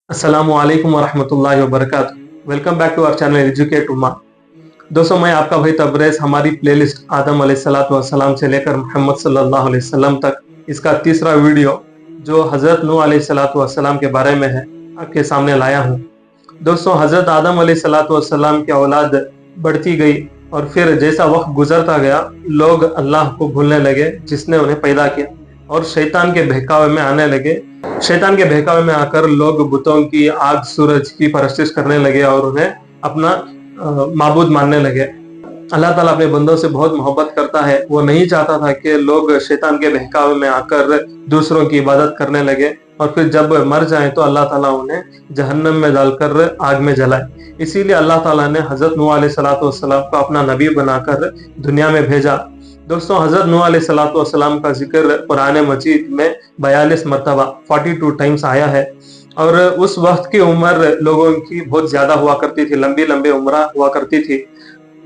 अस्सलामु अलैकुम वरहमतुल्लाहि वबरकातुहू। Welcome back to our channel educate उम्मा। दोस्तों, मैं आपका भाई तबरेज हमारी प्लेलिस्ट आदम अलैहिस्सलातु वस्सलाम से लेकर मोहम्मद सल्लल्लाहु अलैहि वसल्लम तक इसका तीसरा वीडियो जो हजरत नूह अलैहिस्सलातु वस्सलाम के बारे में है आपके सामने लाया हूँ। दोस्तों, हजरत आदम अलैहिस्सलातु वस्सलाम की औलाद बढ़ती गई और फिर जैसा वक्त गुजरता गया लोग अल्लाह को भूलने लगे जिसने उन्हें पैदा किया और शैतान के बहकावे में आने लगे। शैतान के बहकावे में आकर लोग बुतों की, आग, सूरज की परस्तिश करने लगे और उन्हें अपना माबूद मानने लगे। अल्लाह ताला अपने बंदों से बहुत मोहब्बत करता है। वो नहीं चाहता था कि लोग शैतान के बहकावे में आकर दूसरों की इबादत करने लगे और फिर जब मर जाएं तो अल्लाह ताला उन्हें जहन्नम में डालकर आग में जलाए। इसीलिए अल्लाह ताला ने हजरत नूह अलैहिस्सलातु वस्सलाम को अपना नबी बनाकर दुनिया में भेजा। दोस्तों, हजरत नूह अलैहिस्सलातु वस्सलाम का जिक्र कुरान मजीद में 42 मरतबा 42 टाइम्स आया है और उस वक्त की उम्र लोगों की बहुत ज्यादा हुआ करती थी, लंबी लंबी उम्र हुआ करती थी।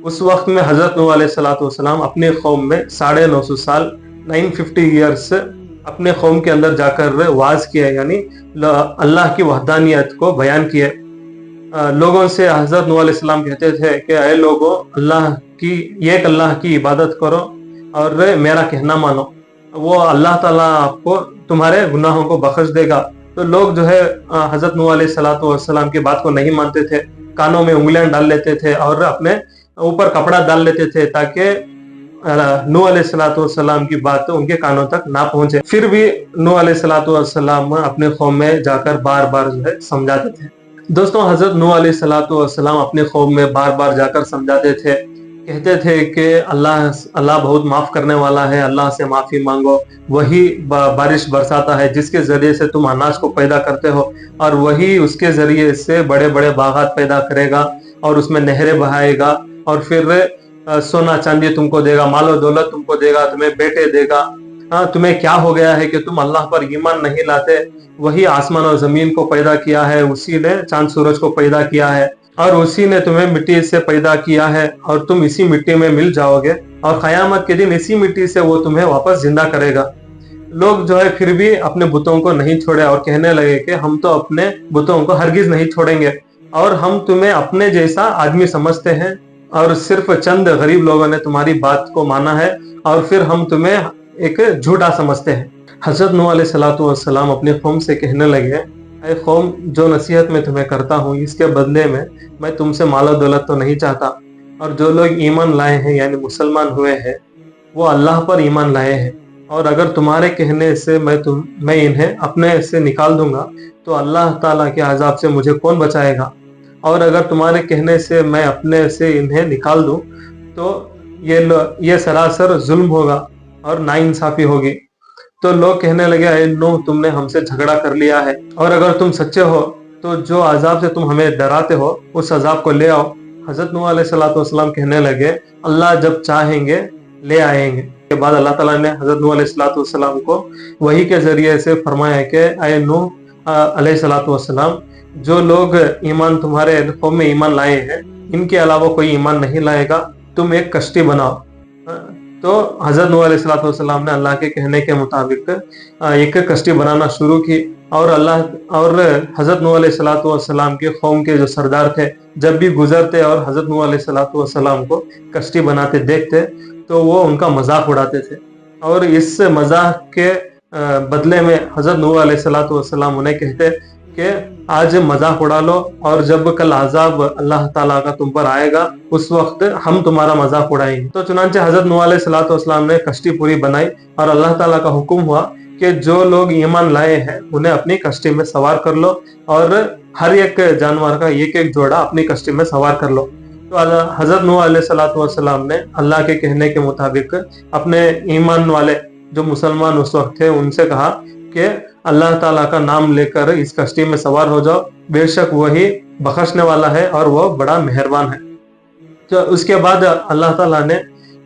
उस वक्त में हजरत नूह अलैहिस्सलातु वस्सलाम अपने कौम में 950 साल 950 ईयर्स अपने कौम के अंदर जाकर वाज किया, यानी अल्लाह की वहदानियत को बयान किए। लोगों से हजरत नूह अलैहिस्सलाम कहते थे कि ऐ लोगों, अल्लाह की इबादत करो और मेरा कहना मानो, वो अल्लाह ताला आपको तुम्हारे गुनाहों को बख्श देगा। तो लोग जो है हजरत नूह अलैहिस्सलातु वस्सलाम की बात को नहीं मानते थे, कानों में उंगलियां डाल लेते थे और अपने ऊपर कपड़ा डाल लेते थे ताकि नूह अलैहिस्सलातु वस्सलाम की बात उनके कानों तक ना पहुंचे। फिर भी नूह अलैहिस्सलातु वस्सलाम अपने कौम में जाकर बार बार जो है समझाते थे। दोस्तों, हजरत नूह अलैहिस्सलातु वस्सलाम अपने कौम में बार बार जाकर समझाते थे, कहते थे कि अल्लाह बहुत माफ करने वाला है, अल्लाह से माफी मांगो। वही बारिश बरसाता है जिसके जरिए से तुम अनाज को पैदा करते हो और वही उसके जरिए से बड़े बड़े बागात पैदा करेगा और उसमें नहरें बहाएगा और फिर सोना चांदी तुमको देगा, मालो दौलत तुमको देगा, तुम्हें बेटे देगा। हाँ, तुम्हें क्या हो गया है कि तुम अल्लाह पर ईमान नहीं लाते? वही आसमान और जमीन को पैदा किया है, उसी ने चांद सूरज को पैदा किया है और उसी ने तुम्हें मिट्टी से पैदा किया है और तुम इसी मिट्टी में मिल जाओगे और कयामत के दिन इसी मिट्टी से वो तुम्हें वापस जिंदा करेगा। लोग जो है फिर भी अपने बुतों को नहीं छोड़े और कहने लगे कि हम तो अपने बुतों को हरगिज नहीं छोड़ेंगे और हम तुम्हें अपने जैसा आदमी समझते हैं और सिर्फ चंद गरीब लोगों ने तुम्हारी बात को माना है और फिर हम तुम्हें एक झूठा समझते हैं। हजरत नूह अलैहिस्सलातु वस्सलाम अपनी कौम से कहने लगे, ऐ कौम, जो नसीहत मैं तुम्हें करता हूँ इसके बदले में मैं तुमसे मालो दौलत तो नहीं चाहता। और जो लोग ईमान लाए हैं यानी मुसलमान हुए हैं वो अल्लाह पर ईमान लाए हैं और अगर तुम्हारे कहने से मैं इन्हें अपने से निकाल दूंगा तो अल्लाह ताला के अजाब से मुझे कौन बचाएगा। और अगर तुम्हारे कहने से मैं अपने से इन्हें निकाल दूं तो ये सरासर जुल्म होगा और नाइंसाफी होगी। तो लोग कहने लगे, ऐ नूह, तुमने हमसे झगड़ा कर लिया है और अगर तुम सच्चे हो तो जो अजाब से तुम हमें डराते हो उस अजाब को ले आओ। हजरत नूह अलैहिस्सलातु वस्सलाम कहने लगे, अल्लाह जब चाहेंगे ले आएंगे। के बाद अल्लाह ताला ने हजरत नूह अलैहिस्सलातु वस्सलाम को वही के जरिए से फरमाया कि ऐ नूह अलैहिस्सलातु वस्सलाम, जो लोग ईमान तुम्हारे कौम में ईमान लाए हैं इनके अलावा कोई ईमान नहीं लाएगा, तुम एक कश्ती बनाओ। तो हजरत नूह अलैहिस्सलातु वस्सलाम ने अल्लाह के कहने के मुताबिक एक कश्ती बनाना शुरू की और हजरत नूह अलैहिस्सलातु वस्सलाम के कौम के जो सरदार थे जब भी गुजरते और हजरत नूह अलैहिस्सलातु वस्सलाम को कश्ती बनाते देखते तो वो उनका मजाक उड़ाते थे और इस मजाक के बदले में हजरत नूह अलैहिस्सलातु वस्सलाम उन्हें कहते कि आज मजाक उड़ा लो और जब कल अजाब अल्लाह ताला का तुम पर आएगा उस वक्त हम तुम्हारा मजाक उड़ाएंगे। तो चुनांचे हजरत नूह अलैहिस्सलातु वस्सलाम ने कश्ती पूरी बनाई और अल्लाह ताला का हुक्म हुआ कि जो लोग ईमान लाए हैं उन्हें अपनी कश्ती में सवार कर लो और हर एक जानवर का एक एक जोड़ा अपनी कश्ती में सवार कर लो। तो हजरत नूह अलैहिस्सलातु वस्सलाम ने अल्लाह के कहने के मुताबिक अपने ईमान वाले जो मुसलमान उस वक्त थे उनसे कहा कि अल्लाह ताला का नाम लेकर इस कश्ती में सवार हो जाओ, बेशक वही बख्शने वाला है और वो बड़ा मेहरबान है। तो उसके बाद अल्लाह ताला ने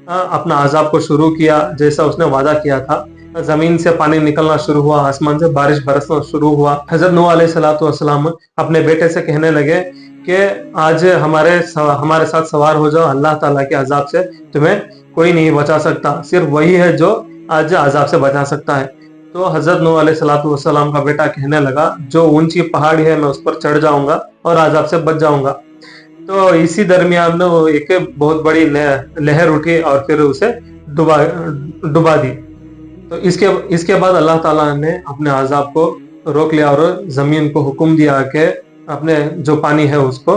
अपना अजाब को शुरू किया जैसा उसने वादा किया था। जमीन से पानी निकलना शुरू हुआ, आसमान से बारिश बरसना शुरू हुआ। हजरत नूह अलैहिस्सलातु वस्सलाम अपने बेटे से कहने लगे कि आज हमारे साथ सवार हो जाओ, अल्लाह ताला के अजाब से तुम्हें कोई नहीं बचा सकता, सिर्फ वही है जो आज अजाब से बचा सकता है। तो हजरत नूह अलैहिस्सलाम का बेटा कहने लगा, जो ऊंची पहाड़ी है मैं उस पर चढ़ जाऊंगा और अजाब से बच जाऊंगा। तो इसी दरमियान वो एक बहुत बड़ी लहर उठी और फिर उसे डुबा डुबा दी। तो इसके इसके बाद अल्लाह ताला ने अपने अजाब को रोक लिया और जमीन को हुक्म दिया कि अपने जो पानी है उसको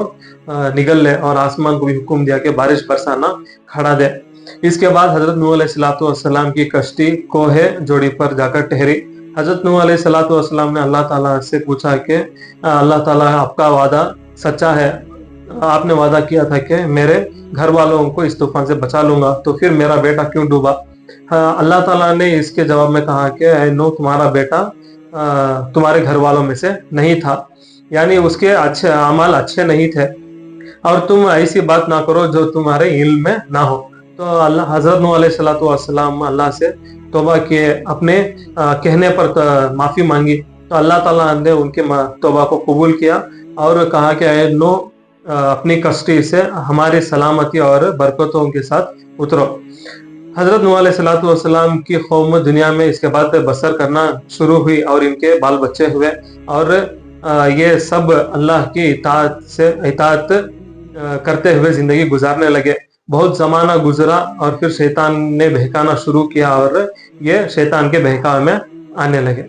निगल ले, और आसमान को भी हुक्म दिया कि बारिश बरसाना खड़ा दे। इसके बाद हजरत नूह अलैहिस्सलाम की कश्ती कोहे जोड़ी पर जाकर ठहरी। हजरत नूह अलैहिस्सलाम ने अल्लाह ताला से पूछा कि अल्लाह ताला, आपका वादा सच्चा है? आपने वादा किया था कि मेरे घर वालों को इस तूफान से बचा लूंगा, तो फिर मेरा बेटा क्यों डूबा? हाँ, अल्लाह ताला ने इसके जवाब में कहा कि ऐ नूह, तुम्हारा बेटा तुम्हारे घर वालों में से नहीं था, यानी उसके अच्छे अमाल अच्छे नहीं थे, और तुम ऐसी बात ना करो जो तुम्हारे इल्म में ना हो। तो अल्लाह हजरत नूह अलैहिस्सलाम अल्लाह से तौबा किए, अपने कहने पर माफी मांगी। तो अल्लाह ताला ने उनके तौबा को कबूल किया और कहा कि ऐ नूह, अपनी कश्ती से हमारी सलामती और बरकतों के साथ उतरो। हजरत नूह अलैहिस्सलाम की कौम दुनिया में इसके बाद बसर करना शुरू हुई और इनके बाल बच्चे हुए, और ये सब अल्लाह की इताअत करते हुए जिंदगी गुजारने लगे। बहुत जमाना गुजरा और फिर शैतान ने बहकाना शुरू किया और ये शैतान के बहकावे में आने लगे।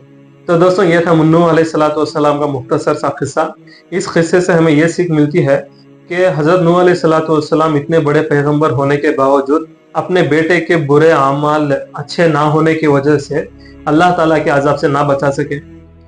तो दोस्तों, ये था नूह अलैहिस्सलाम का मुख्तसर सा किस्सा। इस किस्से से हमें ये सीख मिलती है कि हजरत नूह अलैहिस्सलाम इतने बड़े पैगंबर होने के बावजूद अपने बेटे के बुरे अमाल अच्छे ना होने की वजह से अल्लाह ताला के अजाब से ना बचा सके।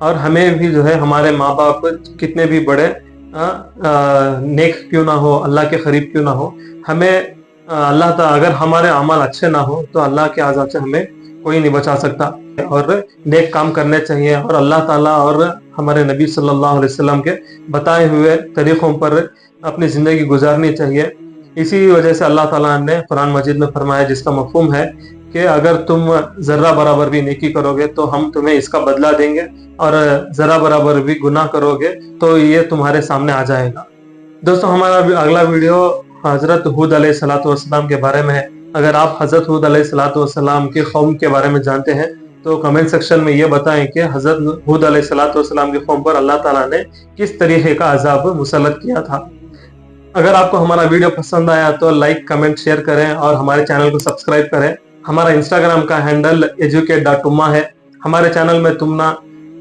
और हमें भी जो है, हमारे माँ बाप कितने भी बड़े नेक क्यों ना हो, अल्लाह के करीब क्यों ना हो, हमें अल्लाह ताला, अगर हमारे अमाल अच्छे ना हो तो अल्लाह के अजाब से हमें कोई नहीं बचा सकता। और नेक काम करने चाहिए और अल्लाह ताला और हमारे नबी सल्लल्लाहु अलैहि वसल्लम के बताए हुए तरीकों पर अपनी जिंदगी गुजारनी चाहिए। इसी वजह से अल्लाह ताला ने कुरान मजीद में फरमाया, जिसका मफहूम है कि अगर तुम जर्रा बराबर भी नेकी करोगे तो हम तुम्हें इसका बदला देंगे, और जरा बराबर भी गुनाह करोगे तो ये तुम्हारे सामने आ जाएगा। दोस्तों, हमारा अगला वीडियो हजरत हूद अलैहिस्सलाम के बारे में है। अगर आप हजरत हूद अलैहिस्सलाम की कौम के बारे में जानते हैं तो कमेंट सेक्शन में ये बताएं कि हजरत हूद अलैहिस्सलाम की कौम पर अल्लाह ताला ने किस तरीके का अजाब मुसल्लत किया था। अगर आपको हमारा वीडियो पसंद आया तो लाइक, कमेंट, शेयर करें और हमारे चैनल को सब्सक्राइब करें। हमारा इंस्टाग्राम का हैंडल educate.umma है। हमारे चैनल में तुमना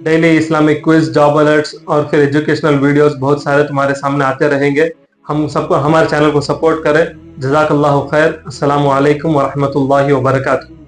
daily Islamic quiz, job alerts और फिर एजुकेशनल वीडियोस बहुत सारे तुम्हारे सामने आते रहेंगे। हम सबको हमारे चैनल को सपोर्ट करें। जज़ाकल्लाहु खैर। अस्सलामु अलैकुम व रहमतुल्लाहि व बरकातुहू।